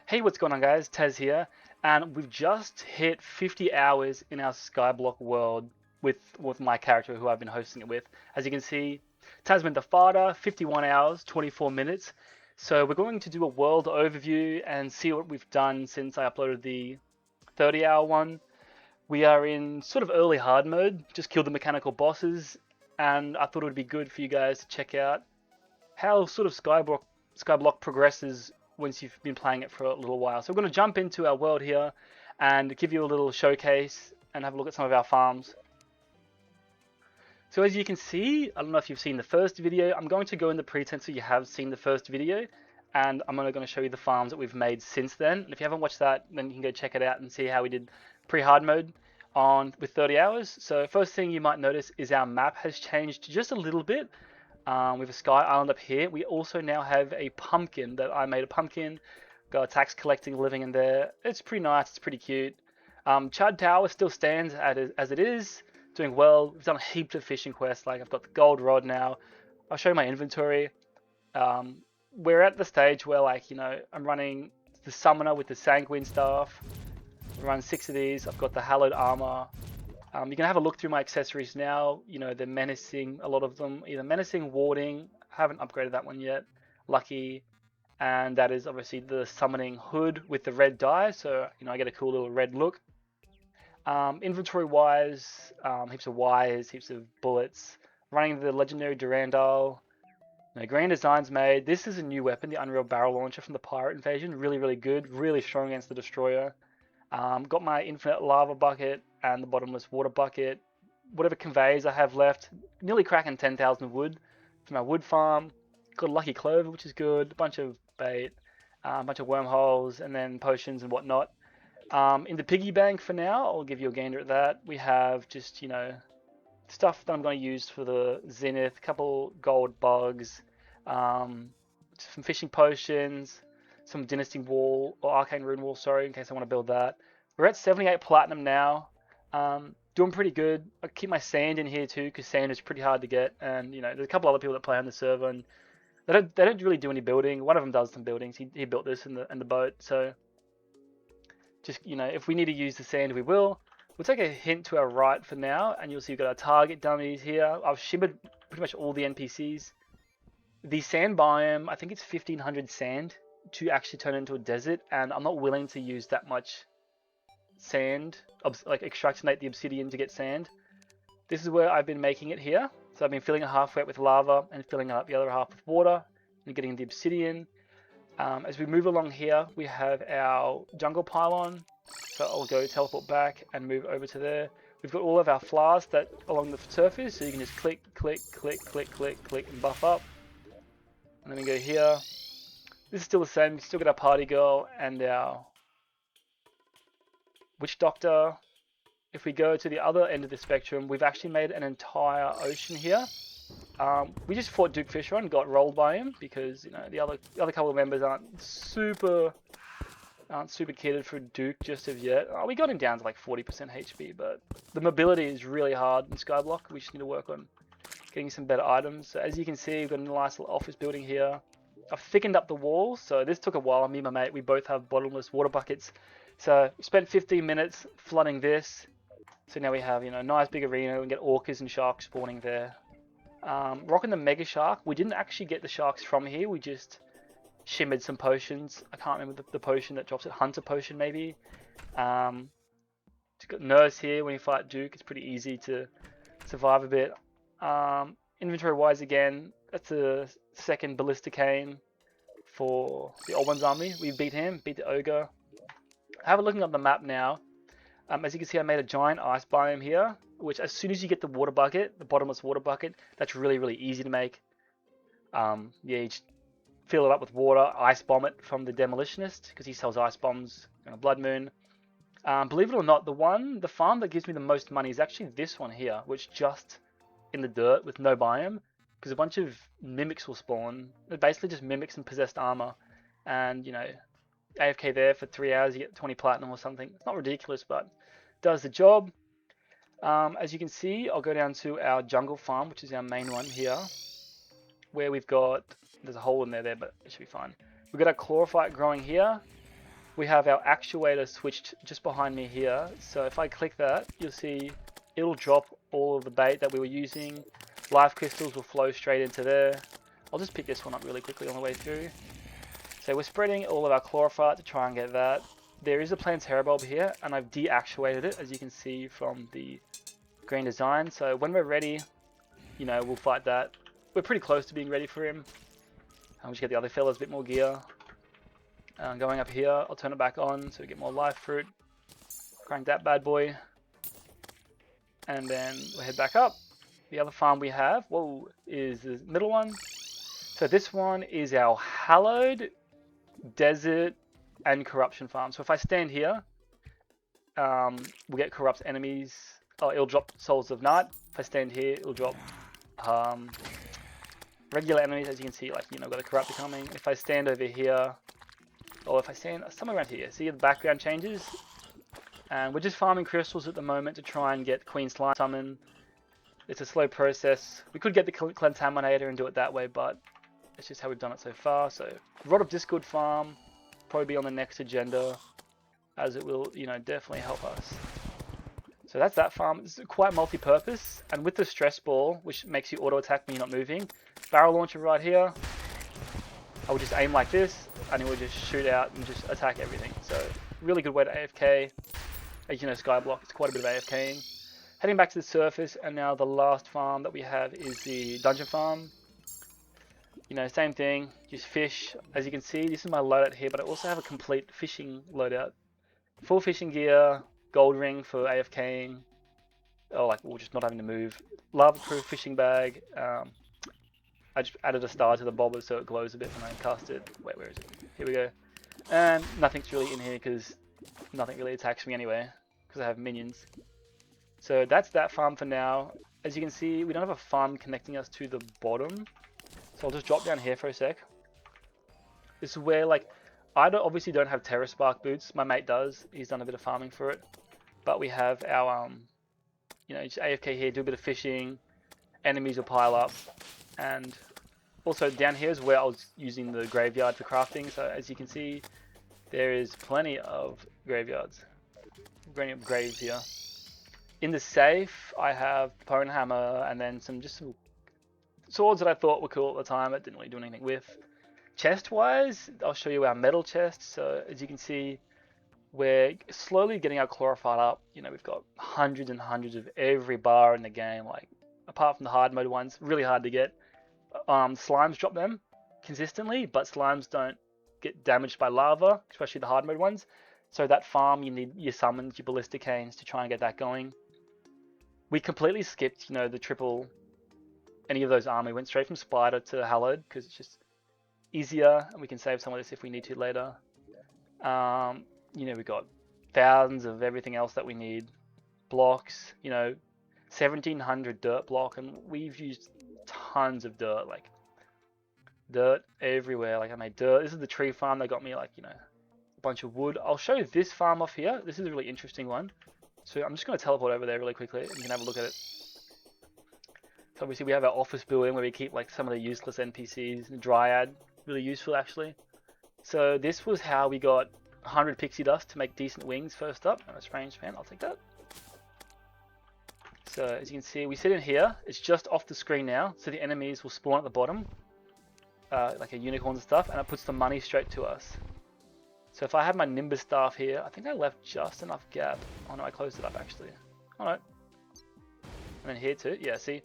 Hey, what's going on, guys? Tez here, and we've just hit 50 hours in our skyblock world with my character who I've been hosting it with. As you can see, Tasman the Farter, 51 hours, 24 minutes. So we're going to do a world overview and see what we've done since I uploaded the 30-hour one. We are in sort of early hard mode, just killed the mechanical bosses, and I thought it would be good for you guys to check out how sort of Skyblock progresses once you've been playing it for a little while. So we're going to jump into our world here and give you a little showcase and have a look at some of our farms. So as you can see, I don't know if you've seen the first video, I'm going to go in the pretense that you have seen the first video, and I'm only going to show you the farms that we've made since then. And if you haven't watched that, then you can go check it out and see how we did pre-hard mode with 30 hours. So first thing you might notice is our map has changed just a little bit. With a sky island up here. We also now have a pumpkin that I made a pumpkin. Got a tax collecting living in there. It's pretty nice. It's pretty cute. Chad Tower still stands as it is, doing well. We've done heaps of fishing quests. Like I've got the gold rod now. I'll show you my inventory. We're at the stage where I'm running the summoner with the sanguine staff. I run 6 of these. I've got the hallowed armor. You can have a look through my accessories now. You know, they're menacing, a lot of them. Either menacing, warding. Haven't upgraded that one yet. Lucky. And that is obviously the summoning hood with the red dye. So, I get a cool little red look. Inventory-wise, heaps of wires, heaps of bullets. Running the legendary Durandal. Grand designs made. This is a new weapon, the Unreal Barrel Launcher from the Pirate Invasion. Really, really good. Really strong against the Destroyer. Got my infinite lava bucket and the bottomless water bucket. Whatever conveys I have left. Nearly cracking 10,000 wood for my wood farm. Got a lucky clover, which is good. A bunch of bait, a bunch of wormholes, and then potions and whatnot. In the piggy bank for now, I'll give you a gander at that. We have just, stuff that I'm going to use for the zenith. A couple gold bugs. Some fishing potions. Some dynasty wall, or arcane rune wall, sorry, in case I want to build that. We're at 78 platinum now. Doing pretty good. I keep my sand in here too, because sand is pretty hard to get. And there's a couple other people that play on the server, and they don't really do any building. One of them does some buildings. He built this in the boat. So just if we need to use the sand, we will. We'll take a hint to our right for now, and you'll see we've got our target dummies here. I've shimmered pretty much all the NPCs. The sand biome, I think it's 1500 sand to actually turn it into a desert, and I'm not willing to use that much sand, like extractinate the obsidian to get sand. This is where I've been making it here. So I've been filling it halfway up with lava and filling up the other half with water and getting the obsidian. As we move along here, we have our jungle pylon. So I'll go teleport back and move over to there. We've got all of our flowers that along the surface, so you can just click, click, click, click, click, click, and buff up. And then we go here. This is still the same. We still got our party girl and our witch doctor. If we go to the other end of the spectrum, we've actually made an entire ocean here. We just fought Duke Fisher and got rolled by him because the other couple of members aren't super kitted for Duke just of yet. We got him down to like 40% HP, but the mobility is really hard in Skyblock. We just need to work on getting some better items. So as you can see, we've got a nice little office building here. I've thickened up the walls, so this took a while. Me and my mate, we both have bottomless water buckets. So we spent 15 minutes flooding this. So now we have, a nice big arena. We can get orcas and sharks spawning there. Rocking the mega shark. We didn't actually get the sharks from here. We just shimmered some potions. I can't remember the potion that drops it. Hunter potion, maybe. Just got nurse here. When you fight Duke, it's pretty easy to survive a bit. Inventory-wise, again, that's a second ballista cane for the old one's army. We beat him, beat the ogre. Have a looking at the map now. As you can see, I made a giant ice biome here, which as soon as you get the water bucket, the bottomless water bucket, that's really, really easy to make. You just fill it up with water, ice bomb it from the demolitionist, because he sells ice bombs on a blood moon. Believe it or not, the farm that gives me the most money is actually this one here, which just in the dirt with no biome, because a bunch of mimics will spawn. They're basically just mimics and possessed armor, and AFK there for 3 hours, you get 20 platinum or something. It's not ridiculous, but does the job. As you can see, I'll go down to our jungle farm, which is our main one here, where we've got, there's a hole in there, but it should be fine. We've got our chlorophyte growing here. we have our actuator switched just behind me here. So if I click that, you'll see it'll drop all of the bait that we were using. Life crystals will flow straight into there. I'll just pick this one up really quickly on the way through. So we're spreading all of our chlorophyte to try and get that. There is a planetara bulb here, and I've deactuated it, as you can see from the green design. So when we're ready, you know, we'll fight that. We're pretty close to being ready for him. I'll just get the other fellas a bit more gear. Going up here, I'll turn it back on so we get more life fruit. Crank that bad boy. And then we'll head back up. The other farm we have, whoa, is the middle one. So this one is our hallowed, desert, and corruption farm. So if I stand here, we'll get corrupt enemies. Oh, it'll drop souls of night. If I stand here, it'll drop regular enemies, as you can see, like, you know, got a corruptor coming. If I stand over here, or if I stand somewhere around here, see the background changes? And we're just farming crystals at the moment to try and get Queen Slime summon. It's a slow process. We could get the Contaminator and do it that way, but it's just how we've done it so far. So, Rod of Discord farm, probably be on the next agenda, as it will, you know, definitely help us. So that's that farm. It's quite multi-purpose, and with the stress ball, which makes you auto-attack when you're not moving, barrel launcher right here, I would just aim like this, and it would just shoot out and just attack everything. So, really good way to AFK. As you know, skyblock, it's quite a bit of AFKing. Heading back to the surface, and now the last farm that we have is the dungeon farm. You know, same thing, just fish. As you can see, this is my loadout here, but I also have a complete fishing loadout. Full fishing gear, gold ring for AFKing, or like, just not having to move. Lava proof fishing bag. I just added a star to the bobber so it glows a bit when I cast it. Wait, where is it? Here we go. And nothing's really in here because nothing really attacks me anyway, because I have minions. So that's that farm for now. As you can see, we don't have a farm connecting us to the bottom. So I'll just drop down here for a sec. This is where, like, I obviously don't have Terra Spark boots. My mate does. He's done a bit of farming for it. But we have our, you know, just AFK here, do a bit of fishing. Enemies will pile up. And also down here is where I was using the graveyard for crafting. So as you can see, there is plenty of graveyards. Plenty of graves here. In the safe, I have Pone Hammer and then some swords that I thought were cool at the time, but didn't really do anything with. Chest-wise, I'll show you our metal chest. So as you can see, we're slowly getting our chlorophyte up. You know, we've got hundreds and hundreds of every bar in the game, like, apart from the hard mode ones, really hard to get. Slimes drop them consistently, but slimes don't get damaged by lava, especially the hard mode ones. So that farm, you need your summons, your ballistic canes to try and get that going. We completely skipped, you know, the triple, any of those armor. We went straight from Spider to Hallowed because it's just easier, and we can save some of this if we need to later. You know, we've got thousands of everything else that we need. Blocks, you know, 1700 dirt block, and we've used tons of dirt, like dirt everywhere. Like, I made dirt. This is the tree farm that got me, like, you know, a bunch of wood. I'll show you this farm off here. This is a really interesting one. So I'm just going to teleport over there really quickly and you can have a look at it. So obviously we have our office building where we keep like some of the useless NPCs, and Dryad, really useful actually. So this was how we got 100 pixie dust to make decent wings first up. Oh, a strange fan, I'll take that. So as you can see, we sit in here. It's just off the screen now, so the enemies will spawn at the bottom, like a unicorns and stuff, and it puts the money straight to us. So if I have my Nimbus staff here, I think I left just enough gap. Oh no, I closed it up actually. Oh no. And then here too, yeah, see?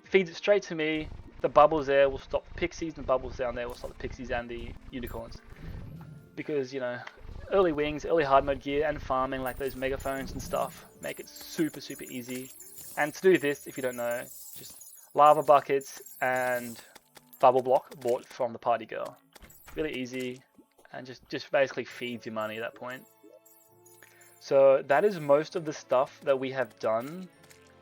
Feeds it straight to me. The bubbles there will stop the pixies, and the bubbles down there will stop the pixies and the unicorns. Because, you know, early wings, early hard mode gear, and farming like those megaphones and stuff make it super, super easy. And to do this, if you don't know, just lava buckets and bubble block bought from the party girl. Really easy, and just basically feeds you money at that point. So that is most of the stuff that we have done.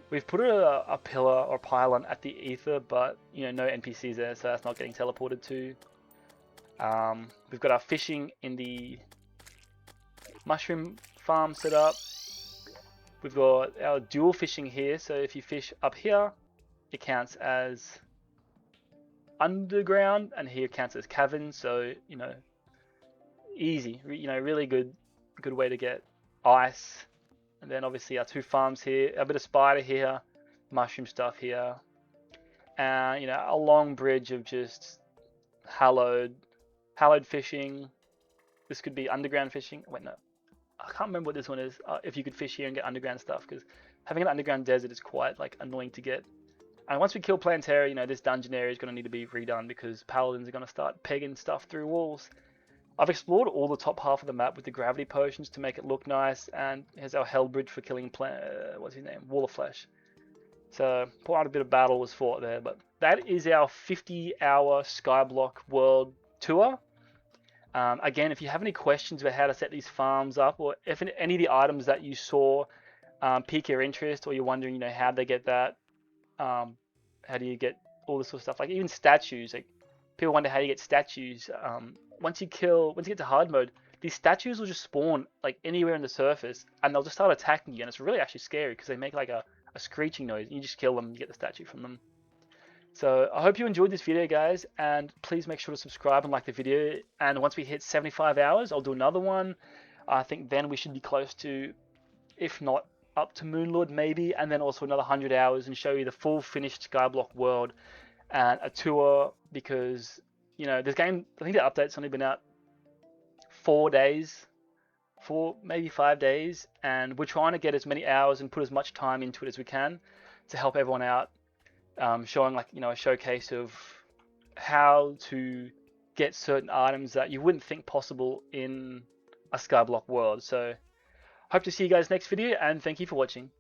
We've put a pillar or pylon at the ether, but you know, no NPCs there, so that's not getting teleported to. We've got our fishing in the mushroom farm set up. We've got our dual fishing here, so if you fish up here, it counts as underground, and here counts as cavern. So you know, easy. You know, really good way to get ice. And then obviously our 2 farms here, a bit of spider here, mushroom stuff here, and you know, a long bridge of just hallowed fishing. This could be underground fishing. Wait, no, I can't remember what this one is. If you could fish here and get underground stuff, because having an underground desert is quite like annoying to get. And once we kill Plantera, you know, this dungeon area is going to need to be redone because paladins are going to start pegging stuff through walls. I've explored all the top half of the map with the gravity potions to make it look nice, and here's our hell bridge for killing what's his name? Wall of Flesh. So quite a bit of battle was fought there, but that is our 50-hour Skyblock World tour. Again, if you have any questions about how to set these farms up, or if any of the items that you saw pique your interest, or you're wondering, you know, how they get that, how do you get all this sort of stuff, like even statues, like people wonder how you get statues. Once you get to hard mode, these statues will just spawn like anywhere in the surface, and they'll just start attacking you, and it's really actually scary because they make like a screeching noise. You just kill them, you get the statue from them. So I hope you enjoyed this video, guys, and please make sure to subscribe and like the video. And once we hit 75 hours, I'll do another one. I think then we should be close to, if not up to Moonlord maybe, and then also another 100 hours and show you the full finished Skyblock world and a tour, because you know, this game, I think the update's only been out 4 days, maybe 5 days, and we're trying to get as many hours and put as much time into it as we can to help everyone out, showing like, you know, a showcase of how to get certain items that you wouldn't think possible in a Skyblock world. So hope to see you guys next video, and thank you for watching.